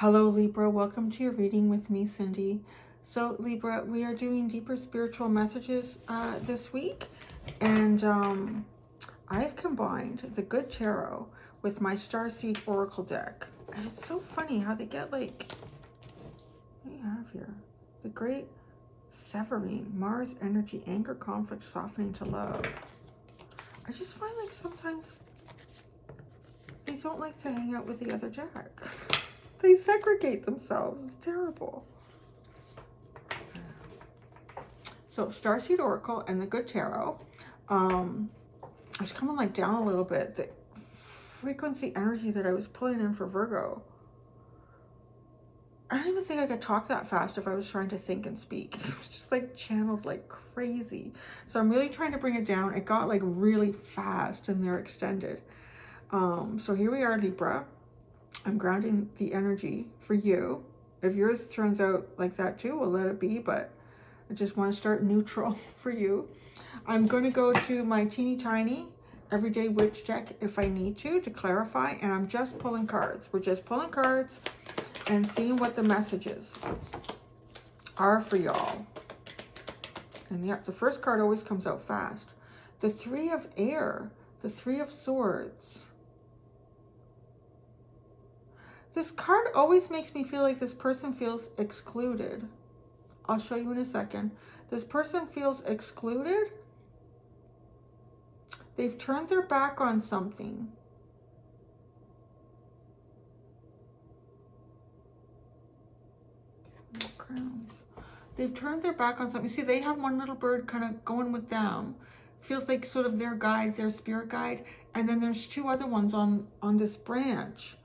Hello Libra, welcome to your reading with me, Cindy. So Libra, we are doing deeper spiritual messages this week, and I've combined the Good Tarot with my Starseed Oracle deck. And it's so funny how they get like, what do you have here? The Great Severing, Mars energy, anger, conflict, softening to love. I just find like sometimes they don't like to hang out with the other deck. They segregate themselves. It's terrible. So Starseed Oracle and the Good Tarot. I was coming like down a little bit. The frequency energy that I was pulling in for Virgo. I don't even think I could talk that fast if I was trying to think and speak. It was just like channeled like crazy. So I'm really trying to bring it down. It got like really fast and they're extended. So here we are, Libra. I'm grounding the energy for you. If yours turns out like that too, we'll let it be, but I just want to start neutral for you. I'm going to go to my teeny tiny everyday witch deck if I need to clarify, and I'm just pulling cards. We're just pulling cards and seeing what the messages are for y'all. And yep, the first card always comes out fast. The Three of Air, the Three of Swords. This card always makes me feel like this person feels excluded. I'll show you in a second. This person feels excluded. They've turned their back on something. Crowns. They've turned their back on something. See, they have one little bird kind of going with them. Feels like sort of their guide, their spirit guide. And then there's two other ones on this branch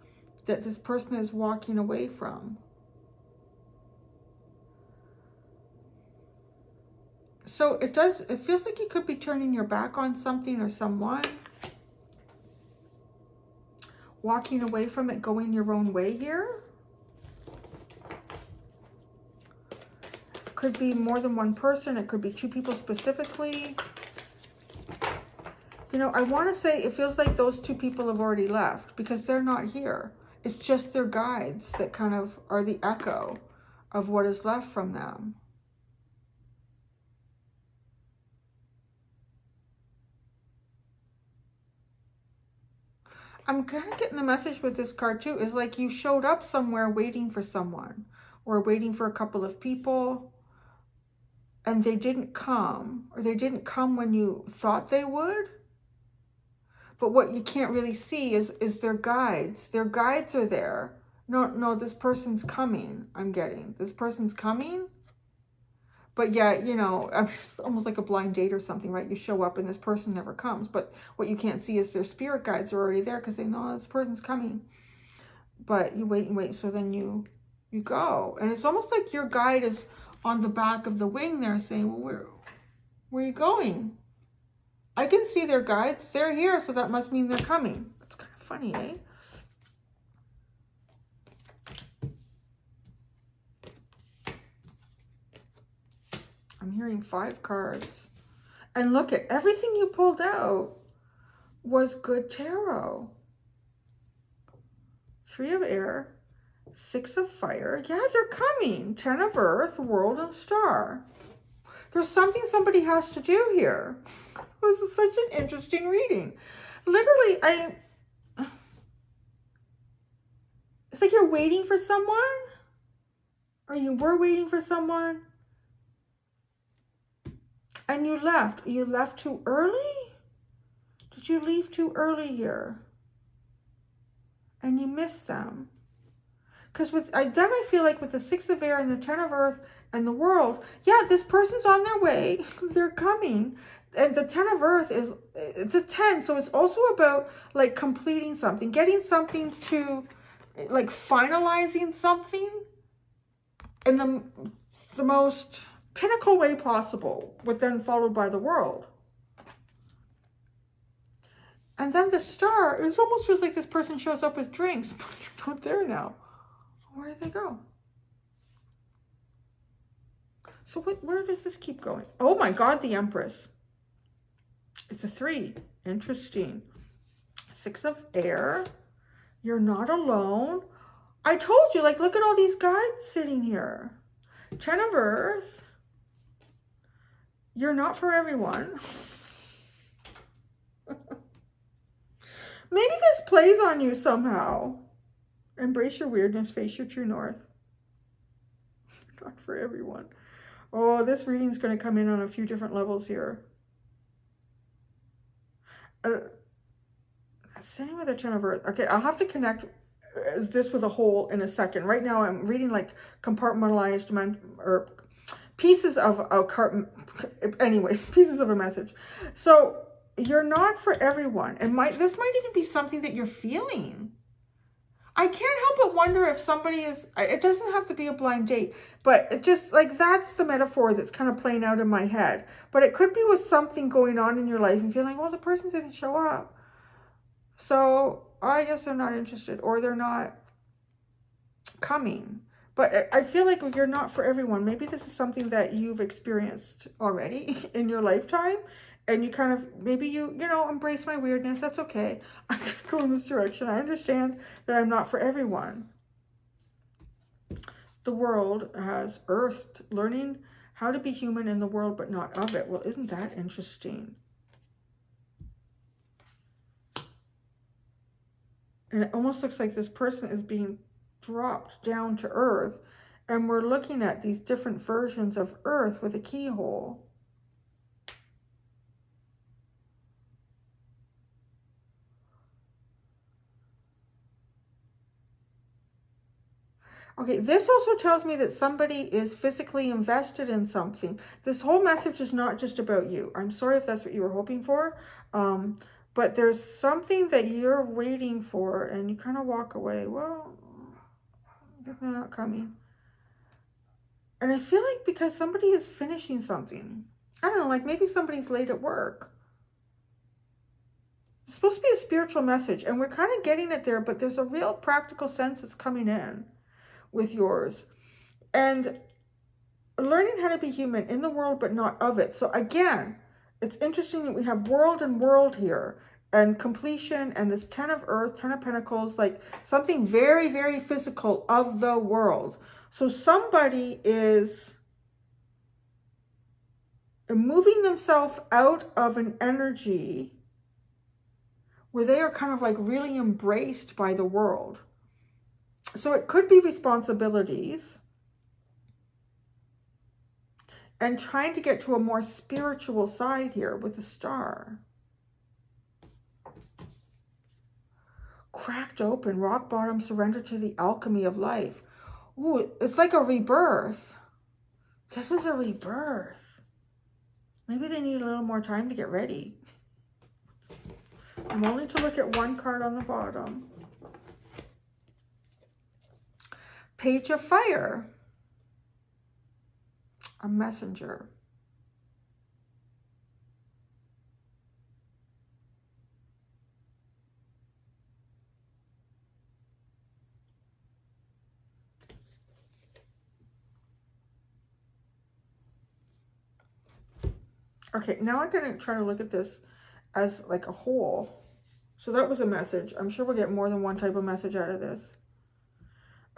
that this person is walking away from. So it feels like you could be turning your back on something or someone. Walking away from it, going your own way here. Could be more than one person. It could be two people specifically. You know, I want to say it feels like those two people have already left because they're not here. It's just their guides that kind of are the echo of what is left from them. I'm kind of getting the message with this card too, is like you showed up somewhere waiting for someone or waiting for a couple of people and they didn't come, or they didn't come when you thought they would. But what you can't really see is their guides. Their guides are there. No, this person's coming. I'm getting this person's coming. But yeah, you know, it's almost like a blind date or something, right? You show up and this person never comes. But what you can't see is their spirit guides are already there because they know this person's coming. But you wait and wait. So then you go. And it's almost like your guide is on the back of the wing there saying, well, where are you going? I can see their guides. They're here, so that must mean they're coming. That's kind of funny, eh? I'm hearing 5 cards. And look at everything you pulled out was good tarot. 3 of Air, 6 of Fire. Yeah, they're coming. 10 of Earth, World, and Star. There's something somebody has to do here. This is such an interesting reading. Literally, it's like you're waiting for someone, or you were waiting for someone, and you left. You left too early? Did you leave too early here? And you missed them? Because then I feel like with the 6 of Air and the 10 of Earth and the World, yeah, this person's on their way. They're coming. And the 10 of Earth it's a 10. So it's also about like completing something, getting something to, like finalizing something in the most pinnacle way possible, but then followed by the World. And then the Star, it almost feels like this person shows up with drinks, but you're not there now. Where did they go? So where does this keep going? Oh my God, the Empress. It's a 3. Interesting. 6 of Air. You're not alone. I told you, like, look at all these guides sitting here. 10 of Earth. You're not for everyone. Maybe this plays on you somehow. Embrace your weirdness, face your true north. Not for everyone. Oh, this reading's going to come in on a few different levels here. Sitting with a 10 of Earth. Okay, I'll have to connect this with a whole in a second. Right now, I'm reading like compartmentalized or pieces of a cart. Anyways, pieces of a message. So you're not for everyone, and this might even be something that you're feeling. I can't help but wonder if somebody is. It doesn't have to be a blind date, but it just like that's the metaphor that's kind of playing out in my head. But it could be with something going on in your life and feeling, well, the person didn't show up. So I guess they're not interested or they're not coming. But I feel like you're not for everyone. Maybe this is something that you've experienced already in your lifetime. And you kind of, maybe you know, embrace my weirdness. That's okay. I'm going to go in this direction. I understand that I'm not for everyone. The world has earthed, learning how to be human in the world, but not of it. Well, isn't that interesting? And it almost looks like this person is being dropped down to earth. And we're looking at these different versions of earth with a keyhole. Okay, this also tells me that somebody is physically invested in something. This whole message is not just about you. I'm sorry if that's what you were hoping for. But there's something that you're waiting for and you kind of walk away. Well, they're not coming. And I feel like because somebody is finishing something. I don't know, like maybe somebody's late at work. It's supposed to be a spiritual message. And we're kind of getting it there, but there's a real practical sense that's coming in with yours. And learning how to be human in the world, but not of it. So again, it's interesting that we have world and world here. And completion and this 10 of Earth, 10 of Pentacles, like something very, very physical of the world. So somebody is moving themselves out of an energy where they are kind of like really embraced by the world. So it could be responsibilities and trying to get to a more spiritual side here with the star. Cracked open, rock bottom, surrender to the alchemy of life. Ooh, it's like a rebirth. This is a rebirth. Maybe they need a little more time to get ready. I'm only to look at one card on the bottom. Page of Fire. A messenger. Okay, now I'm going to try to look at this as like a whole. So that was a message. I'm sure we'll get more than one type of message out of this.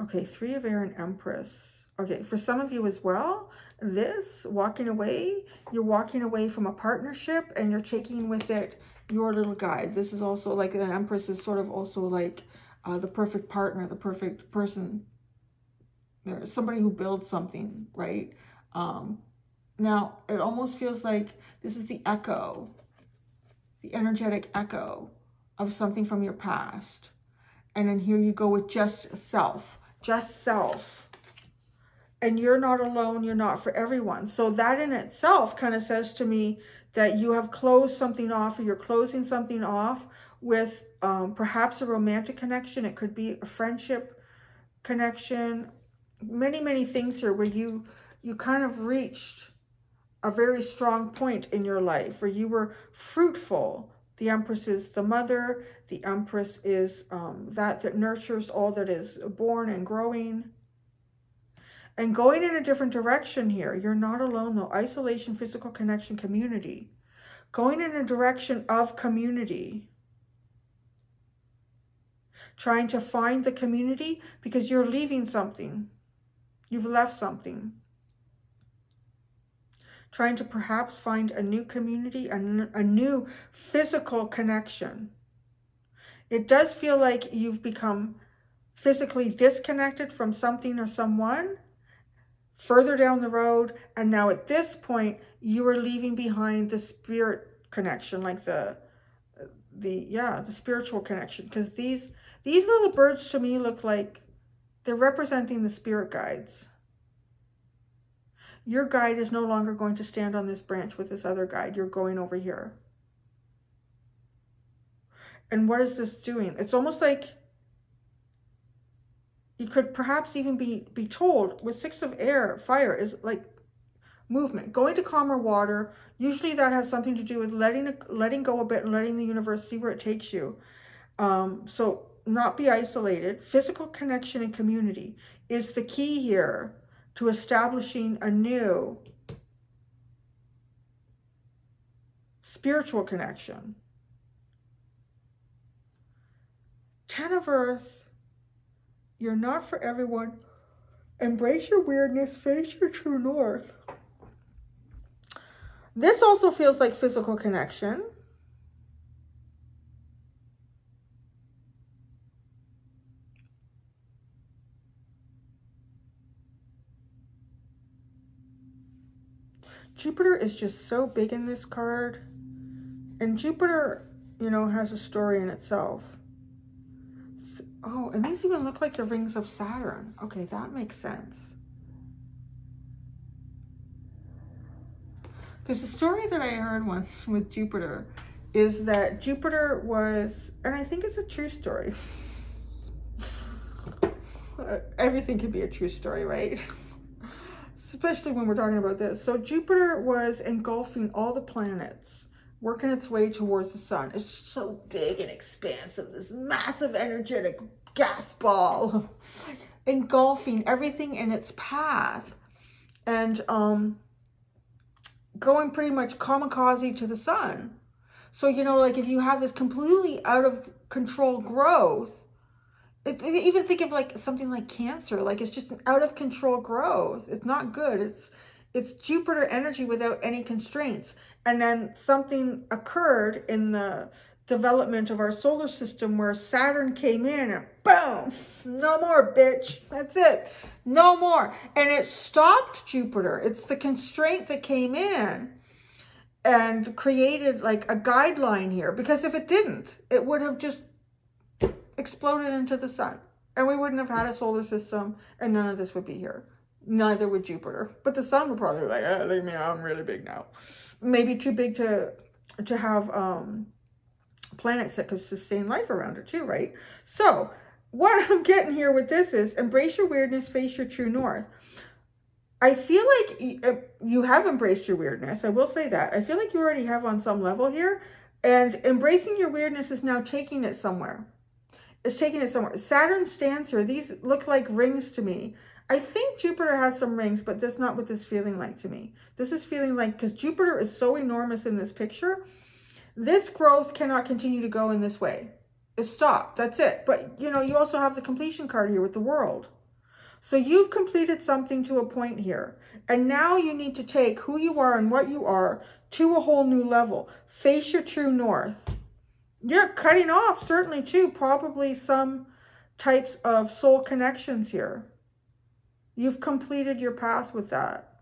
Okay, 3 of Air and Empress. Okay, for some of you as well, this, walking away, you're walking away from a partnership and you're taking with it your little guide. This is also like an Empress is sort of also like the perfect partner, the perfect person. There's somebody who builds something, right? Now, it almost feels like this is the echo, the energetic echo of something from your past. And then here you go with just self. And you're not alone, you're not for everyone. So that in itself kind of says to me that you have closed something off, or you're closing something off with perhaps a romantic connection. It could be a friendship connection. Many, many things here where you kind of reached a very strong point in your life where you were fruitful. The Empress is the mother. The Empress is that nurtures all that is born and growing. And going in a different direction here. You're not alone though. Isolation, physical connection, community. Going in a direction of community. trying to find the community because you're leaving something. You've left something. Trying to perhaps find a new community, a new physical connection. It does feel like you've become physically disconnected from something or someone further down the road, and now at this point you are leaving behind the spirit connection, like the spiritual connection, because these little birds to me look like they're representing the spirit guides. Your guide is no longer going to stand on this branch with this other guide. You're going over here. And what is this doing? It's almost like you could perhaps even be told with Six of Air, fire is like movement, going to calmer water. Usually that has something to do with letting go a bit and letting the universe see where it takes you. So not be isolated. Physical connection and community is the key here to establishing a new spiritual connection. Ten of Earth. You're not for everyone. Embrace your weirdness. Face your true north. This also feels like physical connection. Jupiter is just so big in this card. And Jupiter, you know, has a story in itself. Oh, and these even look like the rings of Saturn. Okay, that makes sense. Because the story that I heard once with Jupiter is that Jupiter was, and I think it's a true story. Everything can be a true story, right? Especially when we're talking about this. So Jupiter was engulfing all the planets, working its way towards the sun. It's so big and expansive, this massive energetic gas ball engulfing everything in its path, and going pretty much kamikaze to the sun. So, you know, like if you have this completely out of control growth, even think of like something like cancer, like it's just an out of control growth. It's not good. It's Jupiter energy without any constraints. And then something occurred in the development of our solar system where Saturn came in and boom, no more, bitch. That's it. No more. And it stopped Jupiter. It's the constraint that came in and created like a guideline here. Because if it didn't, it would have just exploded into the sun. And we wouldn't have had a solar system, and none of this would be here. Neither would Jupiter. But the sun would probably be like, leave me out, I'm really big now. Maybe too big to have planets that could sustain life around it too, right? So what I'm getting here with this is embrace your weirdness, face your true north. I feel like you have embraced your weirdness. I will say that. I feel like you already have on some level here. And embracing your weirdness is now taking it somewhere. It's taking it somewhere. Saturn stands here. These look like rings to me. I think Jupiter has some rings, but that's not what this is feeling like to me. This is feeling like, because Jupiter is so enormous in this picture, this growth cannot continue to go in this way. It stopped. That's it. But, you know, you also have the completion card here with the world. So you've completed something to a point here. And now you need to take who you are and what you are to a whole new level. Face your true north. You're cutting off, certainly, too, probably some types of soul connections here. You've completed your path with that.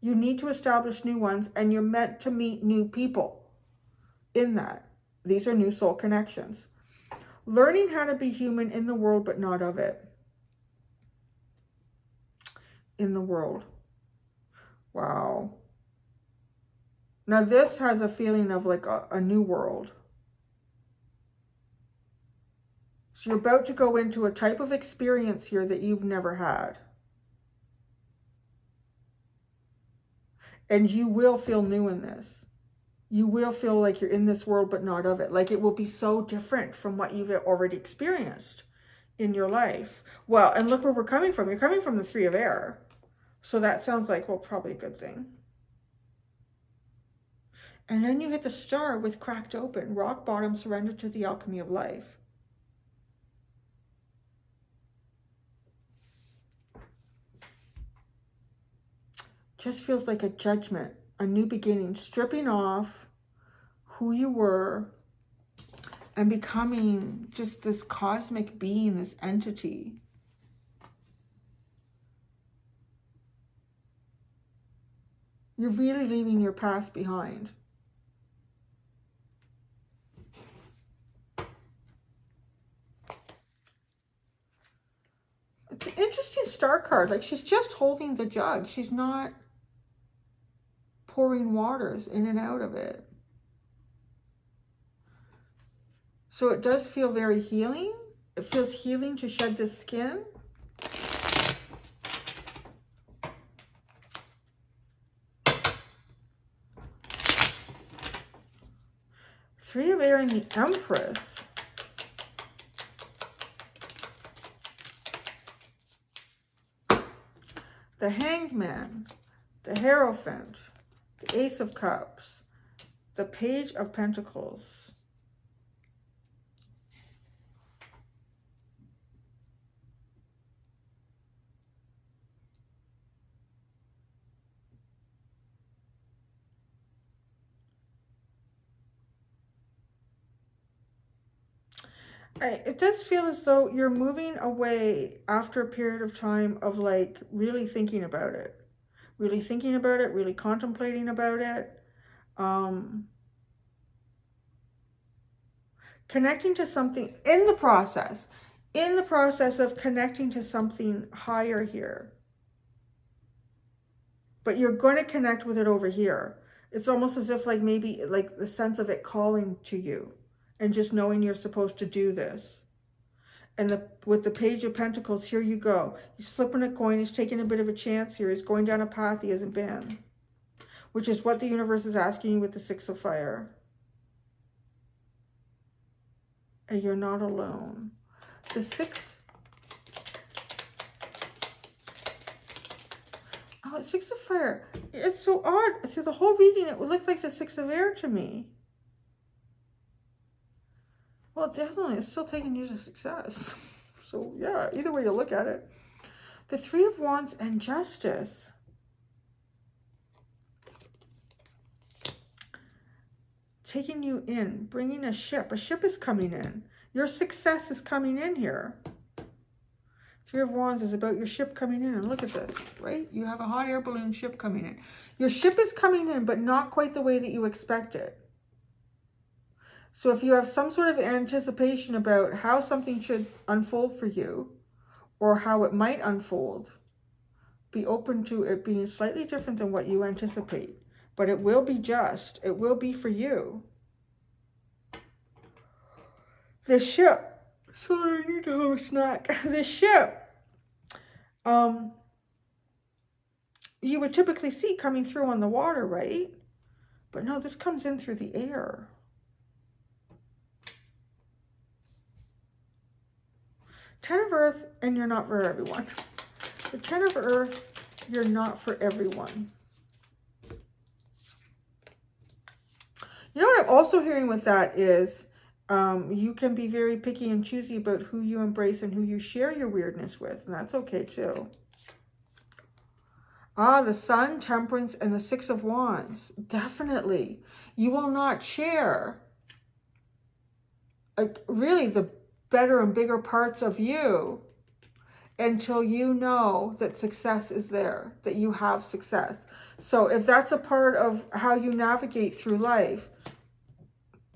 You need to establish new ones, and you're meant to meet new people in that. These are new soul connections. Learning how to be human in the world, but not of it. In the world. Wow. Now this has a feeling of like a new world. So you're about to go into a type of experience here that you've never had. And you will feel new in this. You will feel like you're in this world, but not of it. Like it will be so different from what you've already experienced in your life. Well, and look where we're coming from. You're coming from the Three of Air. So that sounds like, well, probably a good thing. And then you hit the Star with cracked open. Rock bottom, surrender to the alchemy of life. Just feels like a judgment, a new beginning, stripping off who you were and becoming just this cosmic being, this entity. You're really leaving your past behind. It's an interesting star card. Like, she's just holding the jug. She's not pouring waters in and out of it. So it does feel very healing. It feels healing to shed this skin. Three of Air and the Empress. The Hanged Man, the Hierophant, the Ace of Cups, the Page of Pentacles. It does feel as though you're moving away after a period of time of like really thinking about it. Really thinking about it, really contemplating about it. Connecting to something in the process of connecting to something higher here. But you're going to connect with it over here. It's almost as if like maybe like the sense of it calling to you and just knowing you're supposed to do this. And with the Page of Pentacles, here you go. He's flipping a coin. He's taking a bit of a chance here. He's going down a path he hasn't been, which is what the universe is asking you with the Six of Fire. And you're not alone. The Six of Fire. It's so odd. Through the whole reading, it would look like the Six of Air to me. Well, definitely, it's still taking you to success. So, yeah, either way you look at it. The Three of Wands and Justice. Taking you in, bringing a ship. A ship is coming in. Your success is coming in here. Three of Wands is about your ship coming in. And look at this, right? You have a hot air balloon ship coming in. Your ship is coming in, but not quite the way that you expected. So if you have some sort of anticipation about how something should unfold for you or how it might unfold, be open to it being slightly different than what you anticipate. But it will be just. It will be for you. The ship. Sorry, I need to have a snack. The ship. You would typically see coming through on the water, right? But no, this comes in through the air. Ten of Earth, and you're not for everyone. The Ten of Earth, you're not for everyone. You know what I'm also hearing with that is you can be very picky and choosy about who you embrace and who you share your weirdness with, and that's okay too. The Sun, Temperance, and the Six of Wands. Definitely. You will not share like really the better and bigger parts of you until you know that success is there, that you have success. So if that's a part of how you navigate through life,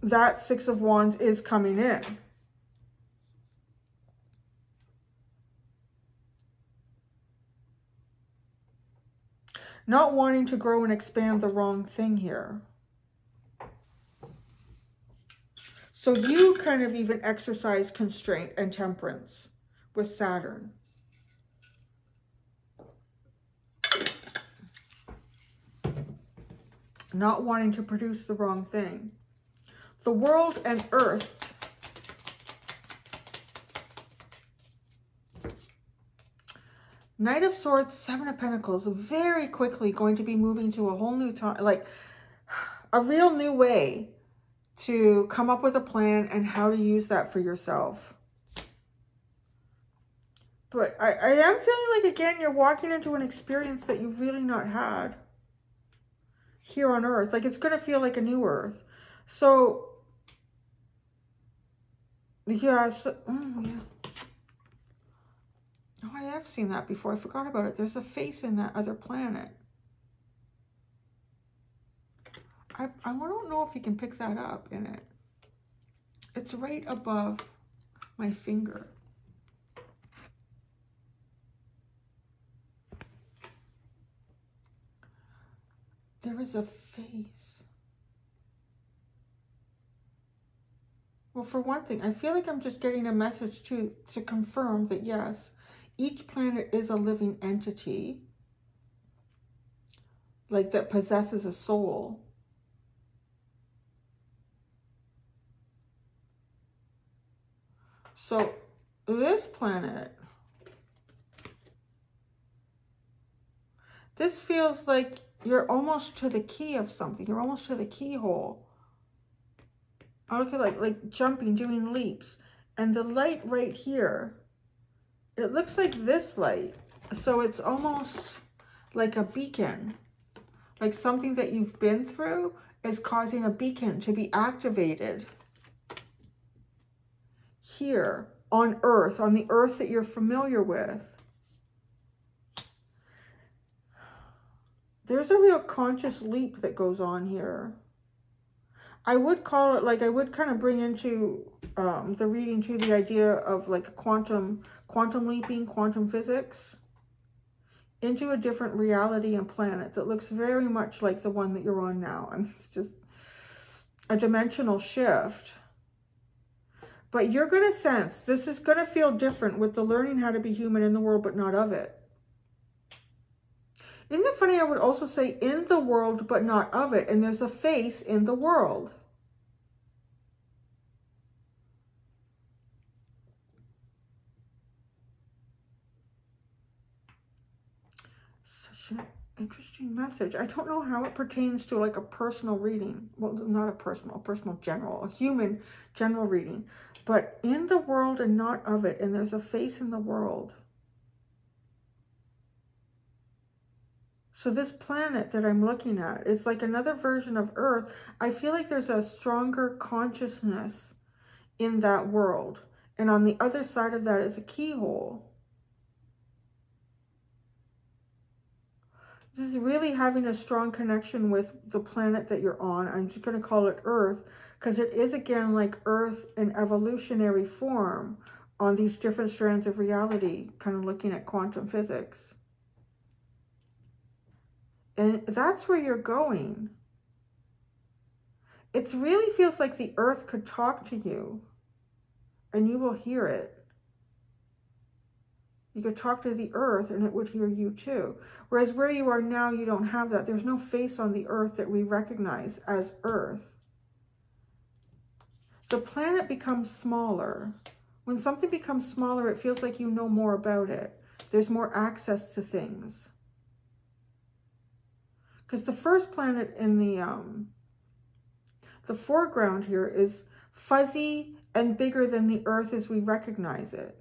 that Six of Wands is coming in. Not wanting to grow and expand the wrong thing here. So you kind of even exercise constraint and temperance with Saturn. Not wanting to produce the wrong thing. The World and Earth. Knight of Swords, Seven of Pentacles. Very quickly going to be moving to a whole new time, like a real new way to come up with a plan and how to use that for yourself. But I am feeling like, again, you're walking into an experience that you've really not had here on Earth. Like, it's going to feel like a new Earth. So, yeah, yeah. Oh, I have seen that before. I forgot about it. There's a face in that other planet. I don't know if you can pick that up in it. It's right above my finger. There is a face. Well, for one thing, I feel like I'm just getting a message to confirm that, yes, each planet is a living entity, like that possesses a soul. So this planet, this feels like you're almost to the key of something. You're almost to the keyhole. I look at like jumping, doing leaps. And the light right here, it looks like this light. So it's almost like a beacon. Like something that you've been through is causing a beacon to be activated here on Earth, on the Earth that you're familiar with. There's a real conscious leap that goes on here. I would call it, like, I would kind of bring into the reading to the idea of like quantum leaping, quantum physics into a different reality and planet that looks very much like the one that you're on now. I mean, it's just a dimensional shift. But you're going to sense this is going to feel different with the learning how to be human in the world, but not of it. Isn't it funny? I would also say in the world, but not of it. And there's a face in the world. Such an interesting message. I don't know how it pertains to like a personal reading. Well, not a personal general, a human general reading. But in the world and not of it. And there's a face in the world. So this planet that I'm looking at is like another version of Earth. I feel like there's a stronger consciousness in that world. And on the other side of that is a keyhole. This is really having a strong connection with the planet that you're on. I'm just going to call it Earth because it is, again, like Earth in evolutionary form on these different strands of reality, kind of looking at quantum physics. And that's where you're going. It really feels like the Earth could talk to you and you will hear it. You could talk to the Earth and it would hear you too. Whereas where you are now, you don't have that. There's no face on the Earth that we recognize as Earth. The planet becomes smaller. When something becomes smaller, it feels like you know more about it. There's more access to things. Because the first planet in the foreground here is fuzzy and bigger than the Earth as we recognize it.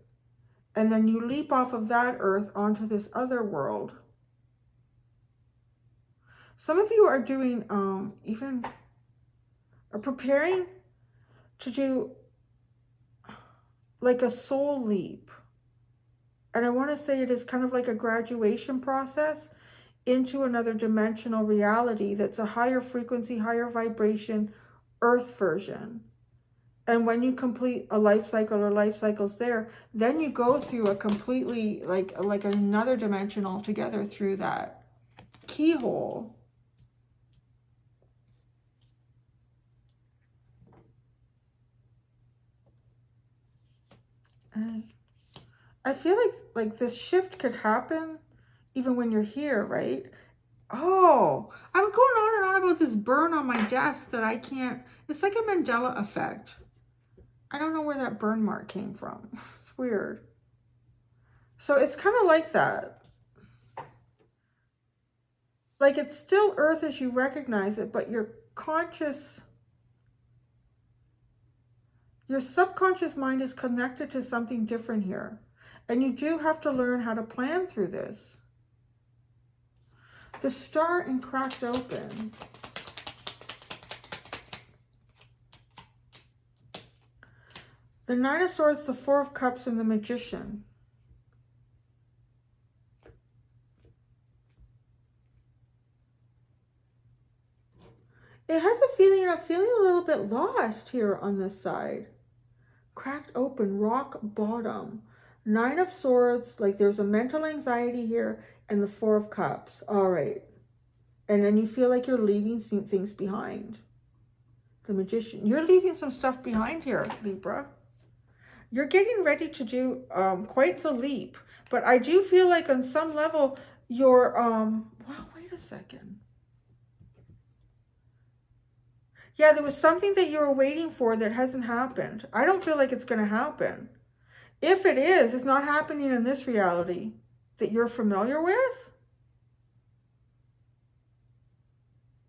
And then you leap off of that Earth onto this other world. Some of you are doing, are preparing to do like a soul leap. And I want to say it is kind of like a graduation process into another dimensional reality that's a higher frequency, higher vibration, Earth version. And when you complete a life cycle or life cycles there, then you go through a completely, like another dimension altogether through that keyhole. And I feel like this shift could happen even when you're here, right? Oh, I'm going on and on about this burn on my desk that I can't, it's like a Mandela effect. I don't know where that burn mark came from. It's weird. So it's kind of like that. Like it's still Earth as you recognize it, but your subconscious mind is connected to something different here. And you do have to learn how to plan through this. The Star and Cracked Open. The Nine of Swords, the Four of Cups, and the Magician. It has a feeling, I'm feeling a little bit lost here on this side. Cracked open, rock bottom. Nine of Swords, like there's a mental anxiety here, and the Four of Cups. All right. And then you feel like you're leaving things behind. The Magician. You're leaving some stuff behind here, Libra. You're getting ready to do quite the leap. But I do feel like on some level, you're, wow, wait a second. Yeah, there was something that you were waiting for that hasn't happened. I don't feel like it's going to happen. If it is, it's not happening in this reality that you're familiar with.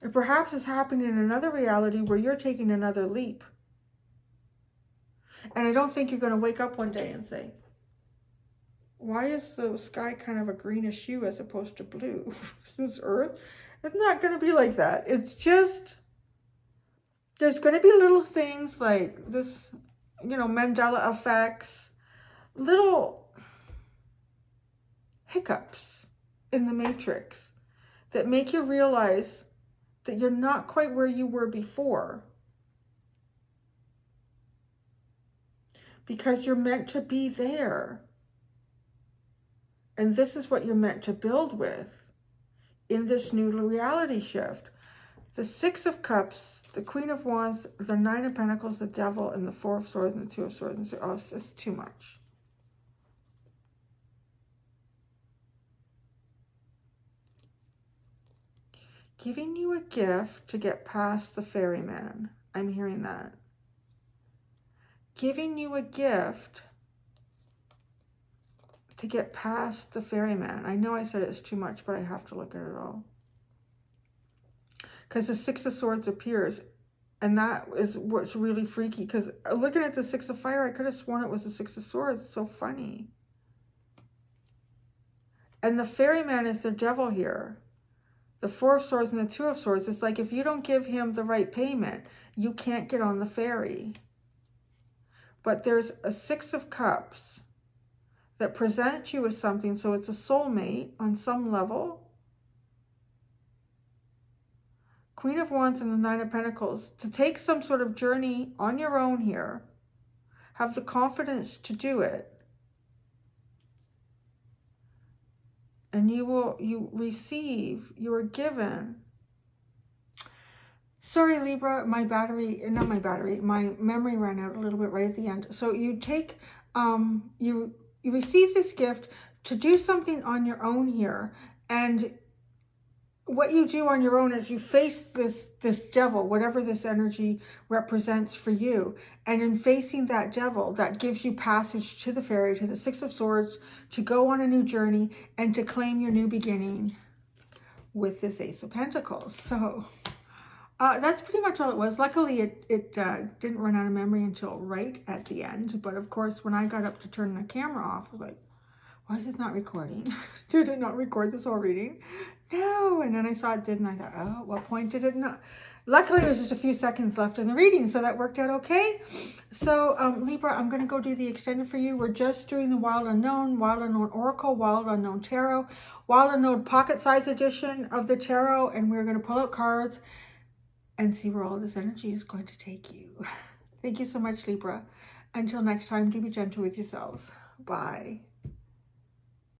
Or perhaps it's happening in another reality where you're taking another leap. And I don't think you're going to wake up one day and say, why is the sky kind of a greenish hue as opposed to blue? Is this Earth? It's not going to be like that. It's just, there's going to be little things like this, you know, Mandela effects, little hiccups in the matrix that make you realize that you're not quite where you were before. Because you're meant to be there. And this is what you're meant to build with in this new reality shift. The Six of Cups, the Queen of Wands, the Nine of Pentacles, the Devil, and the Four of Swords, and the Two of Swords. Oh, it's just too much. Giving you a gift to get past the ferryman. I'm hearing that. Giving you a gift to get past the ferryman. I know I said it's too much, but I have to look at it all. Because the Six of Swords appears. And that is what's really freaky. Because looking at the Six of Fire, I could have sworn it was the Six of Swords. It's so funny. And the ferryman is the devil here. The Four of Swords and the Two of Swords. It's like if you don't give him the right payment, you can't get on the ferry. But there's a Six of Cups that presents you with something. So it's a soulmate on some level. Queen of Wands and the Nine of Pentacles. To take some sort of journey on your own here. Have the confidence to do it. And you receive, you are given. Sorry, Libra, my memory ran out a little bit right at the end. So you take, you receive this gift to do something on your own here. And what you do on your own is you face this devil, whatever this energy represents for you. And in facing that devil, that gives you passage to the ferry, to the Six of Swords, to go on a new journey and to claim your new beginning with this Ace of Pentacles. So that's pretty much all it was. Luckily, it didn't run out of memory until right at the end. But of course, when I got up to turn the camera off, I was like, why is it not recording? Did it not record this whole reading? No. And then I saw it did, and I thought, oh, what point did it not? Luckily, there was just a few seconds left in the reading, so that worked out okay. So, Libra, I'm going to go do the extended for you. We're just doing the Wild Unknown Oracle, Wild Unknown Tarot, Wild Unknown Pocket Size Edition of the Tarot, and we're going to pull out cards and see where all this energy is going to take you. Thank you so much, Libra. Until next time, do be gentle with yourselves. Bye.